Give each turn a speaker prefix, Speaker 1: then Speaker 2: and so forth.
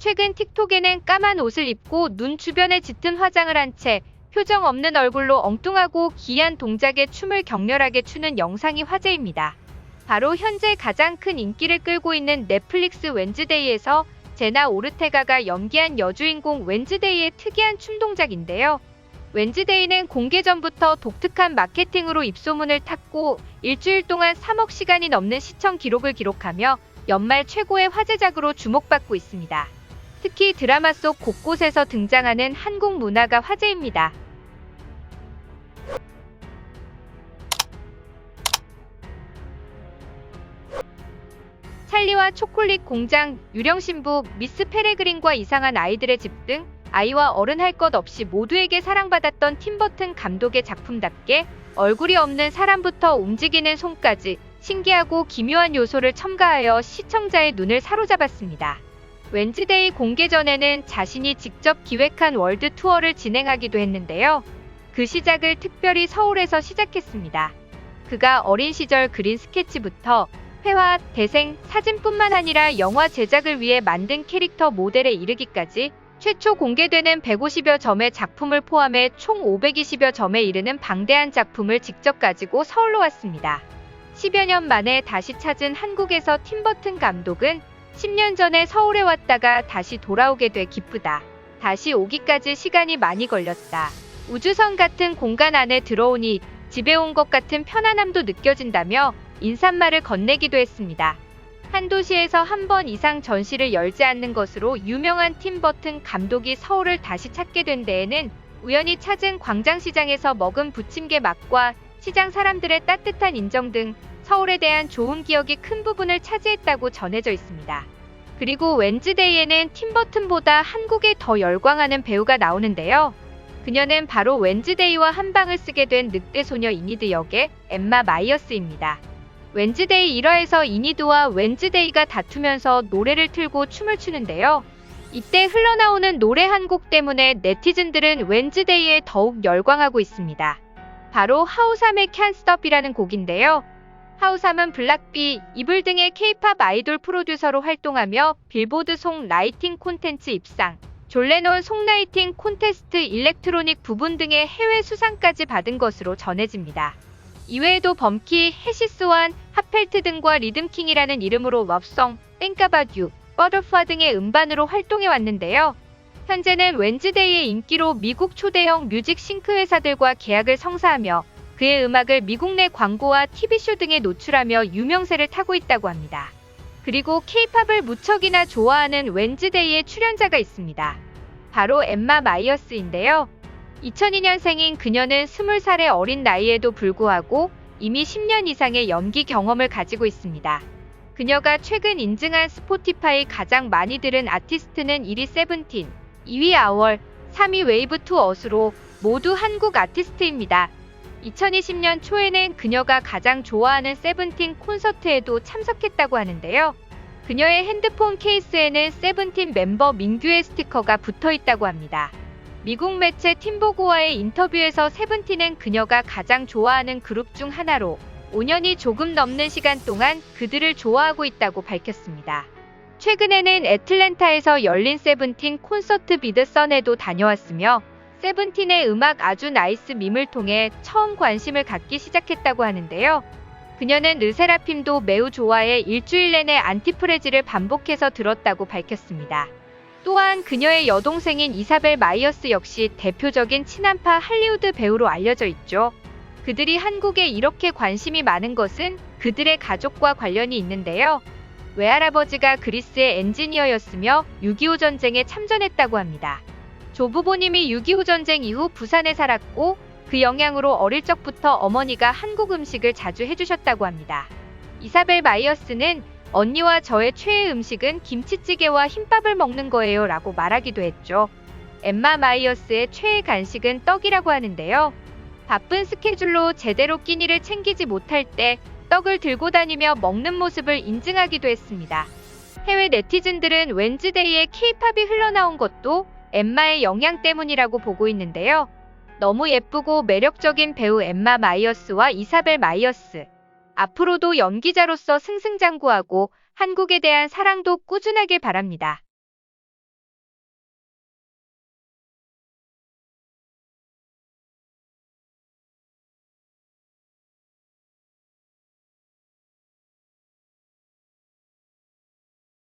Speaker 1: 최근 틱톡에는 까만 옷을 입고 눈 주변에 짙은 화장을 한 채 표정 없는 얼굴로 엉뚱하고 기이한 동작에 춤을 격렬하게 추는 영상이 화제입니다. 바로 현재 가장 큰 인기를 끌고 있는 넷플릭스 웬즈데이에서 제나 오르테가가 연기한 여주인공 웬즈데이의 특이한 춤 동작인데요. 웬즈데이는 공개 전부터 독특한 마케팅으로 입소문을 탔고 일주일 동안 3억 시간이 넘는 시청 기록을 기록하며 연말 최고의 화제작으로 주목받고 있습니다. 특히 드라마 속 곳곳에서 등장하는 한국 문화가 화제입니다. 찰리와 초콜릿 공장, 유령 신부, 미스 페레그린과 이상한 아이들의 집 등 아이와 어른 할 것 없이 모두에게 사랑받았던 팀버튼 감독의 작품답게 얼굴이 없는 사람부터 움직이는 손까지 신기하고 기묘한 요소를 첨가하여 시청자의 눈을 사로잡았습니다. 웬즈데이 공개 전에는 자신이 직접 기획한 월드 투어를 진행하기도 했는데요. 그 시작을 특별히 서울에서 시작했습니다. 그가 어린 시절 그린 스케치부터 회화, 대생, 사진뿐만 아니라 영화 제작을 위해 만든 캐릭터 모델에 이르기까지 최초 공개되는 150여 점의 작품을 포함해 총 520여 점에 이르는 방대한 작품을 직접 가지고 서울로 왔습니다. 10여 년 만에 다시 찾은 한국에서 팀버튼 감독은 10년 전에 서울에 왔다가 다시 돌아오게 돼 기쁘다. 다시 오기까지 시간이 많이 걸렸다. 우주선 같은 공간 안에 들어오니 집에 온 것 같은 편안함도 느껴진다며 인사말을 건네기도 했습니다. 한 도시에서 한 번 이상 전시를 열지 않는 것으로 유명한 팀버튼 감독이 서울을 다시 찾게 된 데에는 우연히 찾은 광장시장에서 먹은 부침개 맛과 시장 사람들의 따뜻한 인정 등 서울에 대한 좋은 기억이 큰 부분을 차지했다고 전해져 있습니다. 그리고 웬즈데이에는 팀버튼보다 한국에 더 열광하는 배우가 나오는데요. 그녀는 바로 웬즈데이와 한방을 쓰게 된 늑대 소녀 이니드 역의 엠마 마이어스입니다. 웬즈데이 1화에서 이니드와 웬즈데이가 다투면서 노래를 틀고 춤을 추는데요. 이때 흘러나오는 노래 한 곡 때문에 네티즌들은 웬즈데이에 더욱 열광하고 있습니다. 바로 하우삼의 Can't Stop이라는 곡인데요. 하우삼은 블락비, 이블 등의 K-팝 아이돌 프로듀서로 활동하며 빌보드 송 라이팅 콘텐츠 입상, 존 레논 송라이팅 콘테스트 일렉트로닉 부분 등의 해외 수상까지 받은 것으로 전해집니다. 이외에도 범키, 해시스완, 핫펠트 등과 리듬킹이라는 이름으로 럽송, 땡까바듀, 버터플라 등의 음반으로 활동해 왔는데요. 현재는 웬즈데이의 인기로 미국 초대형 뮤직 싱크 회사들과 계약을 성사하며 그의 음악을 미국 내 광고와 TV쇼 등에 노출하며 유명세를 타고 있다고 합니다. 그리고 K-팝을 무척이나 좋아하는 웬즈데이의 출연자가 있습니다. 바로 엠마 마이어스인데요. 2002년생인 그녀는 20살의 어린 나이에도 불구하고 이미 10년 이상의 연기 경험을 가지고 있습니다. 그녀가 최근 인증한 스포티파이 가장 많이 들은 아티스트는 1위 세븐틴, 2위 아월, 3위 웨이브 투 어스로 모두 한국 아티스트입니다. 2020년 초에는 그녀가 가장 좋아하는 세븐틴 콘서트에도 참석했다고 하는데요. 그녀의 핸드폰 케이스에는 세븐틴 멤버 민규의 스티커가 붙어 있다고 합니다. 미국 매체 팀보고와의 인터뷰에서 세븐틴은 그녀가 가장 좋아하는 그룹 중 하나로 5년이 조금 넘는 시간 동안 그들을 좋아하고 있다고 밝혔습니다. 최근에는 애틀랜타에서 열린 세븐틴 콘서트 비드 선에도 다녀왔으며 세븐틴의 음악 아주 나이스 밈을 통해 처음 관심을 갖기 시작했다고 하는데요. 그녀는 르세라핌도 매우 좋아해 일주일 내내 안티프레지를 반복해서 들었다고 밝혔습니다. 또한 그녀의 여동생인 이사벨 마이어스 역시 대표적인 친한파 할리우드 배우로 알려져 있죠. 그들이 한국에 이렇게 관심이 많은 것은 그들의 가족과 관련이 있는데요. 외할아버지가 그리스의 엔지니어였으며 6.25 전쟁에 참전했다고 합니다. 조부모님이 6.25 전쟁 이후 부산에 살았고 그 영향으로 어릴 적부터 어머니가 한국 음식을 자주 해주셨다고 합니다. 이사벨 마이어스는 언니와 저의 최애 음식은 김치찌개와 흰밥을 먹는 거예요 라고 말하기도 했죠. 엠마 마이어스의 최애 간식은 떡이라고 하는데요. 바쁜 스케줄로 제대로 끼니를 챙기지 못할 때 떡을 들고 다니며 먹는 모습을 인증하기도 했습니다. 해외 네티즌들은 웬즈데이의 K-팝이 흘러나온 것도 엠마의 영향 때문이라고 보고 있는데요. 너무 예쁘고 매력적인 배우 엠마 마이어스와 이사벨 마이어스. 앞으로도 연기자로서 승승장구하고 한국에 대한 사랑도 꾸준하길 바랍니다.